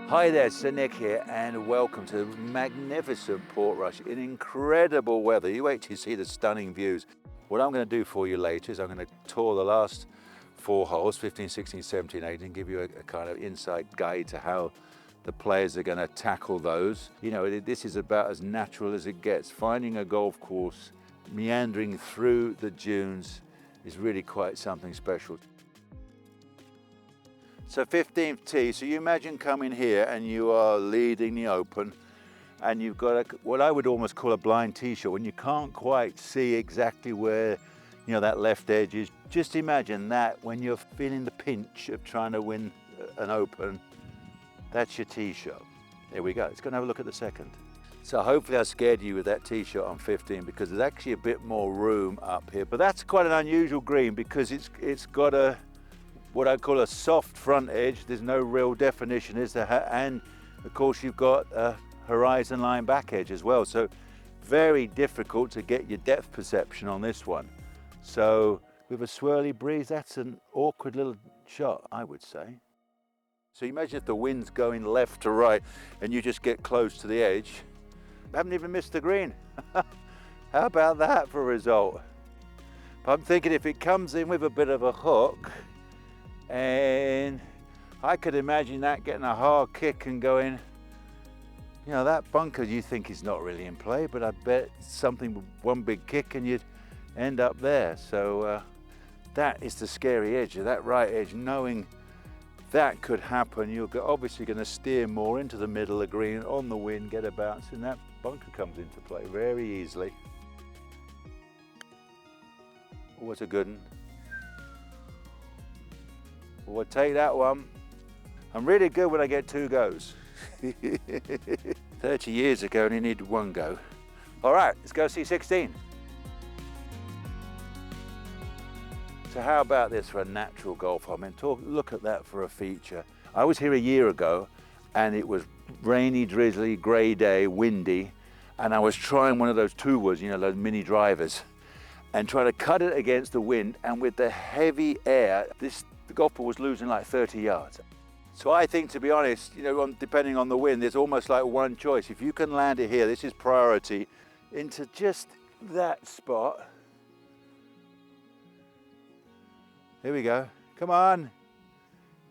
Hi there, Sir Nick here, and welcome to magnificent Portrush in incredible weather. You wait till you see the stunning views. What I'm going to do for you later is I'm going to tour the last 4 holes, 15, 16, 17, 18, and give you a kind of insight guide to how the players are going to tackle those. You know, this is about as natural as it gets. Finding a golf course, meandering through the dunes is really quite something special. So 15th tee, so you imagine coming here and you are leading the open and you've got what I would almost call a blind tee shot when you can't quite see exactly where, you know, that left edge is. Just imagine that when you're feeling the pinch of trying to win an open, that's your tee shot. There we go. Let's go and have a look at the second. So hopefully I scared you with that tee shot on 15 because there's actually a bit more room up here, but that's quite an unusual green because it's got what I call a soft front edge. There's no real definition, is there? And of course you've got a horizon line back edge as well. So very difficult to get your depth perception on this one. So with a swirly breeze, that's an awkward little shot, I would say. So you imagine if the wind's going left to right and you just get close to the edge. I haven't even missed the green. How about that for a result? But I'm thinking if it comes in with a bit of a hook, and I could imagine that getting a hard kick and going, you know, that bunker you think is not really in play, but I bet something with one big kick and you'd end up there. So that is the scary edge of that right edge. Knowing that could happen, you're obviously going to steer more into the middle of the green on the wind, get a bounce, and that bunker comes into play very easily. Oh, what a good one. We'll take that one. I'm really good when I get 2 goes. 30 years ago, only needed 1 go. All right, let's go see 16. So how about this for a natural golf hole? I mean, look at that for a feature. I was here a year ago and it was rainy, drizzly, grey day, windy, and I was trying one of those 2-woods, you know, those mini drivers, and trying to cut it against the wind, and with the heavy air, the golf ball was losing like 30 yards. So I think, to be honest, you know, depending on the wind, there's almost like one choice. If you can land it here, this is priority, into just that spot. Here we go. Come on.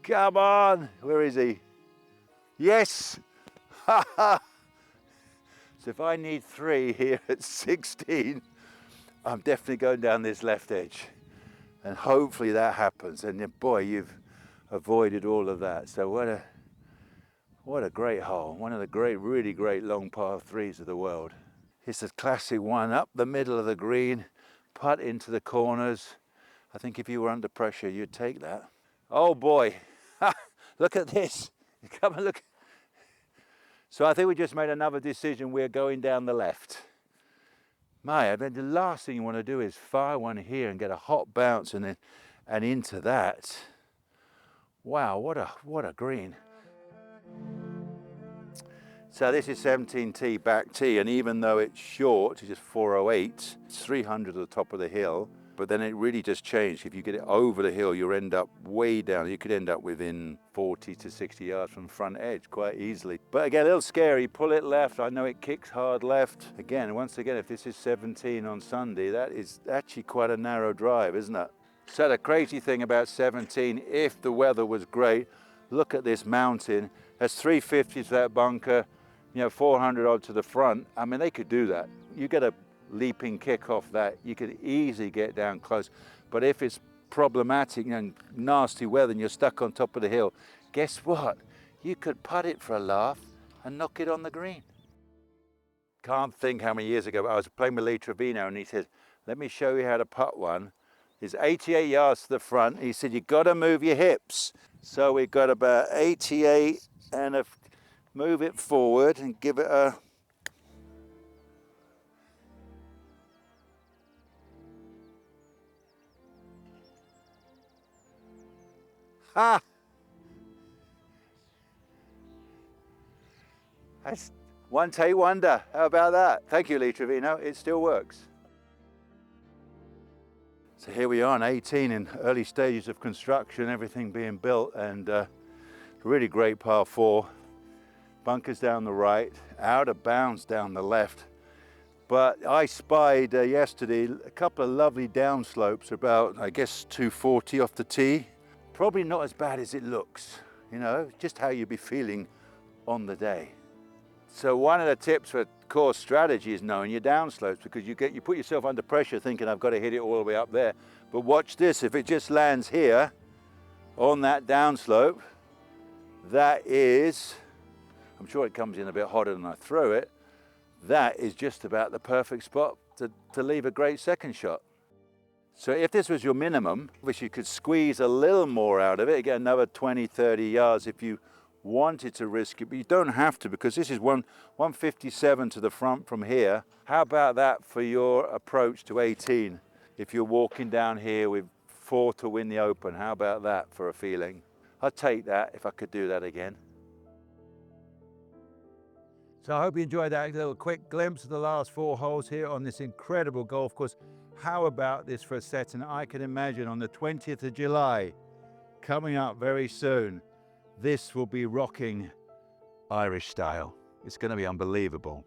Come on. Where is he? Yes. Ha ha. So if I need 3 here at 16, I'm definitely going down this left edge. And hopefully that happens. And boy, you've avoided all of that. So what a great hole. One of the really great long par 3s of the world. It's a classic one up the middle of the green, putt into the corners. I think if you were under pressure, you'd take that. Oh boy, look at this. Come and look. So I think we just made another decision. We're going down the left. I mean, the last thing you want to do is fire one here and get a hot bounce and into that. Wow, what a green. So this is 17 tee, back tee, and even though it's short, it's just 408, it's 300 at the top of the hill, but then it really just changed. If you get it over the hill, you'll end up way down. You could end up within 40 to 60 yards from front edge quite easily. But again, a little scary. Pull it left. I know it kicks hard left. Again, once again, if this is 17 on Sunday, that is actually quite a narrow drive, isn't it? So the crazy thing about 17, if the weather was great, look at this mountain. There's 350 to that bunker, you know, 400 odd to the front. I mean, they could do that. You get a leaping kick off that, you could easily get down close. But if it's problematic and nasty weather and you're stuck on top of the hill, guess what? You could putt it for a laugh and knock it on the green. Can't think how many years ago I was playing with Lee Trevino and he said, let me show you how to putt one. It's 88 yards to the front. He said, you've got to move your hips. So we've got about 88 and move it forward and give it a That's one take wonder. How about that? Thank you, Lee Trevino. It still works. So here we are on 18 in early stages of construction, everything being built, and really great par 4. bunkers down the right, out of bounds down the left. But I spied yesterday a couple of lovely downslopes about, I guess, 240 off the tee. Probably not as bad as it looks, you know, just how you'll be feeling on the day. So one of the tips for course strategy is knowing your downslopes, because you put yourself under pressure thinking I've got to hit it all the way up there. But watch this, if it just lands here on that downslope, that is, I'm sure it comes in a bit hotter than I throw it, that is just about the perfect spot to leave a great second shot. So if this was your minimum, which you could squeeze a little more out of it, get another 20, 30 yards if you wanted to risk it, but you don't have to, because this is 157 to the front from here. How about that for your approach to 18? If you're walking down here with 4 to win the Open, how about that for a feeling? I'd take that if I could do that again. So I hope you enjoyed that little quick glimpse of the last 4 holes here on this incredible golf course. How about this for a set? And I can imagine on the 20th of July, coming up very soon, this will be rocking Irish style. It's going to be unbelievable.